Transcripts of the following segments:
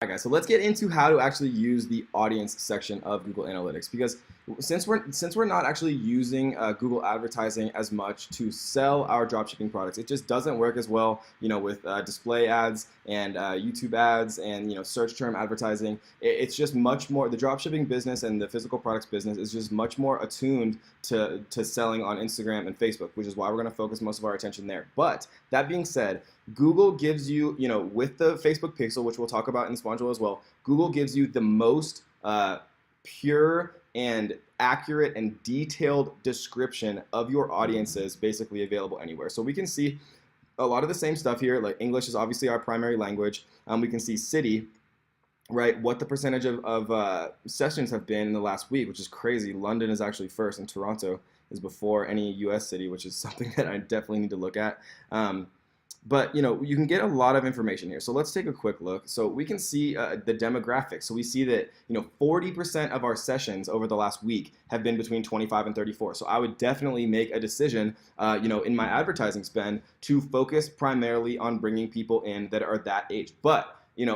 Alright guys, so let's get into how to actually use the audience section of Google Analytics, because since we're not actually using Google advertising as much to sell our dropshipping products, it just doesn't work as well, with display ads and YouTube ads and search term advertising. It's just much more, the dropshipping business and the physical products business is just much more attuned to selling on Instagram and Facebook, which is why we're going to focus most of our attention there. But that being said, Google gives you, with the Facebook Pixel, which we'll talk about in this module as well, Google gives you the most pure and accurate and detailed description of your audiences basically available anywhere. So we can see a lot of the same stuff here. Like English is obviously our primary language. We can see city, right, what the percentage of sessions have been in the last week, which is crazy. London is actually first and Toronto is before any US city, which is something that I definitely need to look at. But you can get a lot of information here. So let's take a quick look. So we can see the demographics. So we see that 40% of our sessions over the last week have been between 25 and 34. So I would definitely make a decision, in my advertising spend to focus primarily on bringing people in that are that age. But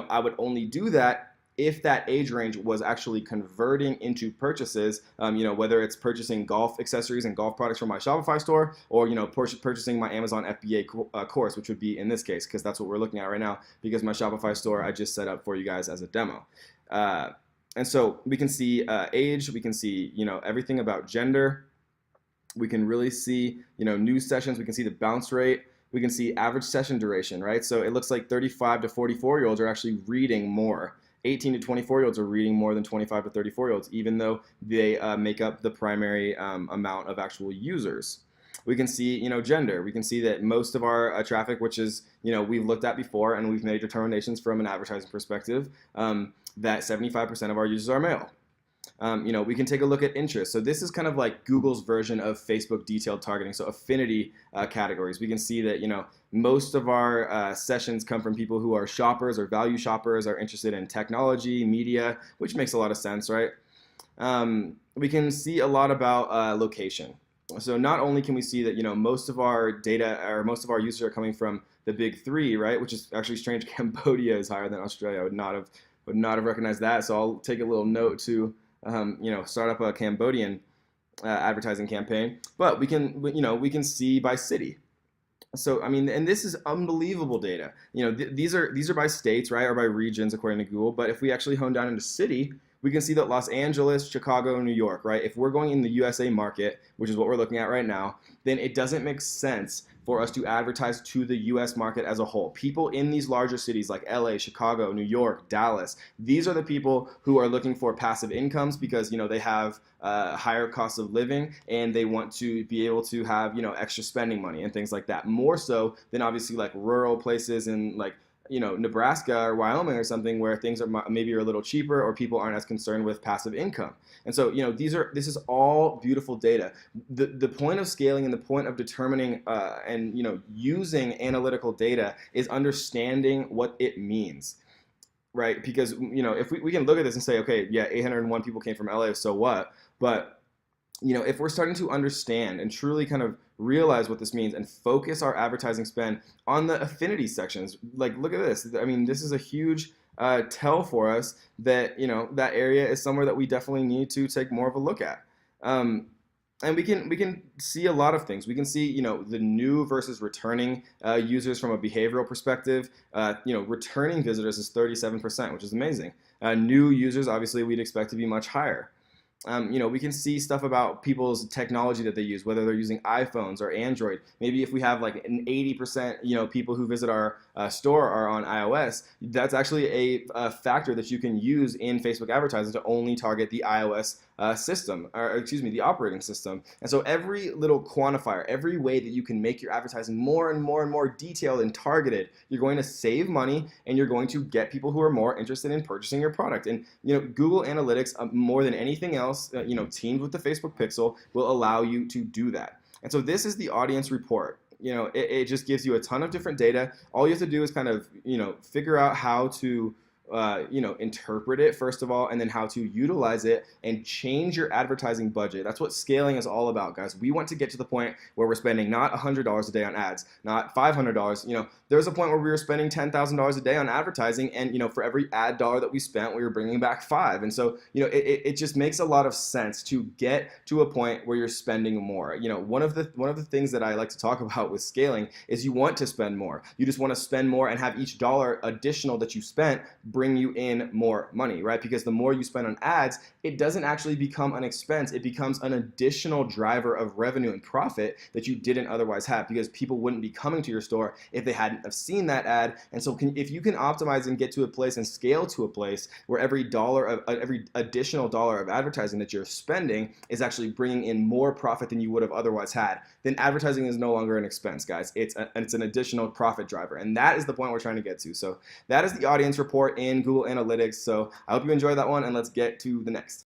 I would only do that if that age range was actually converting into purchases, whether it's purchasing golf accessories and golf products from my Shopify store, or purchasing my Amazon FBA course, which would be in this case, because that's what we're looking at right now, because my Shopify store I just set up for you guys as a demo. And so we can see age, we can see everything about gender, we can really see new sessions, we can see the bounce rate. We can see average session duration, right? So it looks like 35 to 44-year-olds are actually reading more. 18 to 24-year-olds are reading more than 25 to 34-year-olds, even though they make up the primary amount of actual users. We can see, gender. We can see that most of our traffic, which is, we've looked at before and we've made determinations from an advertising perspective, that 75% of our users are male. We can take a look at interest. So this is kind of like Google's version of Facebook detailed targeting. So affinity categories. We can see that most of our sessions come from people who are shoppers or value shoppers, are interested in technology, media, which makes a lot of sense, right? We can see a lot about location. So not only can we see that most of our data or most of our users are coming from the big three, right? Which is actually strange. Cambodia is higher than Australia. I would not have recognized that. So I'll take a little note to start up a Cambodian advertising campaign. But we can see by city. So I mean, and this is unbelievable data. These are by states, right, or by regions according to Google. But if we actually hone down into city, we can see that Los Angeles, Chicago, New York, right? If we're going in the USA market, which is what we're looking at right now, then it doesn't make sense for us to advertise to the US market as a whole. People in these larger cities like LA, Chicago, New York, Dallas, these are the people who are looking for passive incomes because they have higher costs of living and they want to be able to have extra spending money and things like that, more so than obviously like rural places in like Nebraska or Wyoming or something where things are maybe a little cheaper or people aren't as concerned with passive income. And so this is all beautiful data. The point of scaling and the point of determining and using analytical data is understanding what it means, right? Because if we can look at this and say, okay, yeah, 801 people came from LA, so what? But if we're starting to understand and truly kind of realize what this means and focus our advertising spend on the affinity sections, like look at this. I mean, this is a huge tell for us that that area is somewhere that we definitely need to take more of a look at. And we can see a lot of things. We can see the new versus returning users from a behavioral perspective. Returning visitors is 37%, which is amazing. New users, obviously, we'd expect to be much higher. We can see stuff about people's technology that they use, whether they're using iPhones or Android. Maybe if we have like an 80% people who visit our store are on iOS, that's actually a factor that you can use in Facebook advertising to only target the iOS system, or excuse me, the operating system. And so every little quantifier, every way that you can make your advertising more and more and more detailed and targeted, you're going to save money and you're going to get people who are more interested in purchasing your product. And Google Analytics, more than anything else, teamed with the Facebook Pixel, will allow you to do that. And so this is the audience report. It just gives you a ton of different data. All you have to do is kind of figure out how to interpret it first of all, and then how to utilize it and change your advertising budget. That's what scaling is all about, guys. We want to get to the point where we're spending not $100 a day on ads, not $500. There's a point where we were spending $10,000 a day on advertising, and for every ad dollar that we spent, we were bringing back $5. And so it just makes a lot of sense to get to a point where you're spending more. One of the things that I like to talk about with scaling is you want to spend more. You just want to spend more and have each dollar additional that you spent bring you in more money, right? Because the more you spend on ads, it doesn't actually become an expense. It becomes an additional driver of revenue and profit that you didn't otherwise have, because people wouldn't be coming to your store if they hadn't have seen that ad. And so if you can optimize and get to a place and scale to a place where every additional dollar of advertising that you're spending is actually bringing in more profit than you would have otherwise had, then advertising is no longer an expense, guys. It's an additional profit driver. And that is the point we're trying to get to. So that is the audience report in Google Analytics. So I hope you enjoyed that one, and let's get to the next.